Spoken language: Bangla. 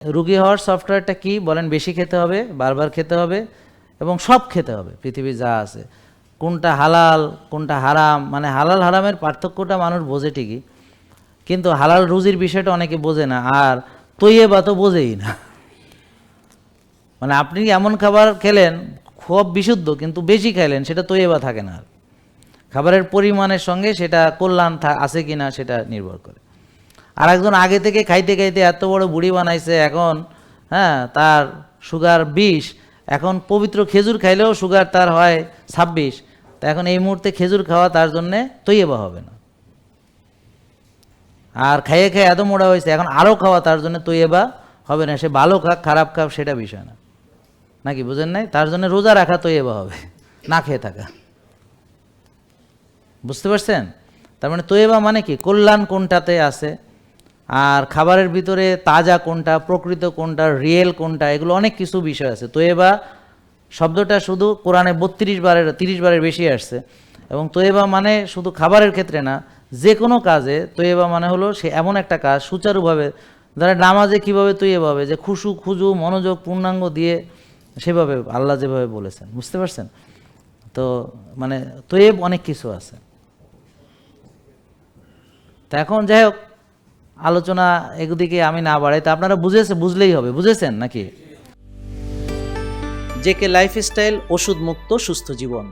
রোগী হওয়ার সফটওয়্যারটা কি বলেন? বেশি খেতে হবে, বারবার খেতে হবে এবং সব খেতে হবে পৃথিবী যা আছে। কোনটা হালাল কোনটা হারাম, মানে হালাল হারামের পার্থক্যটা মানুষ বোঝে ঠিকই, কিন্তু হালাল রুজির বিষয়টা অনেকে বোঝে না। আর তৈয়বা তো বোঝেই না। মানে আপনি এমন খাবার খেলেন খুব বিশুদ্ধ কিন্তু বেশি খাইলেন, সেটা তৈয়বা থাকে না। আর খাবারের পরিমাণের সঙ্গে সেটা কল্যাণ আছে কি না সেটা নির্ভর করে। আর একজন আগে থেকে খাইতে খাইতে এত বড় বুড়ি বানাইছে, এখন তার সুগার 20, এখন পবিত্র খেজুর খাইলেও সুগার তার হয় 26। তা এখন এই মুহূর্তে খেজুর খাওয়া তার জন্যে তৈয়বা হবে না। আর খাইয়ে খেয়ে এত মোড়া হয়েছে, এখন আরও খাওয়া তার জন্য তৈয়বা হবে না। সে ভালো খাক খারাপ খাক সেটা বিষয় না, নাকি বুঝেন নাই? তার জন্য রোজা রাখা তৈয়বা হবে, না খেয়ে থাকা। বুঝতে পারছেন? তার মানে তৈয়বা মানে কি? কল্যাণ কোনটাতে আছে, আর খাবারের ভিতরে তাজা কোনটা, প্রকৃত কোনটা, রিয়েল কোনটা, এগুলো অনেক কিছু বিষয় আছে। তৈয়বা শব্দটা শুধু কোরআনে 30 বারের বেশি আসছে। এবং তৈয়বা মানে শুধু খাবারের ক্ষেত্রে না, যে কোনো কাজে তৈয়বা মানে হলো সে এমন একটা কাজ সুচারুভাবে, ধরেন নামাজে কীভাবে তৈয়বা হবে, যে খুজু মনোযোগ পূর্ণাঙ্গ দিয়ে সেভাবে আল্লাহ যেভাবে বলেছেন। বুঝতে পারছেন? তো মানে তৈয়ব অনেক কিছু আছে। তা এখন যাই হোক, আলোচনা এদিকে আমি না বাড়াই, তা আপনারা বুঝলেই হবে। বুঝেছেন নাকি? জেকে লাইফস্টাইল, ওষুধ মুক্ত সুস্থ জীবন।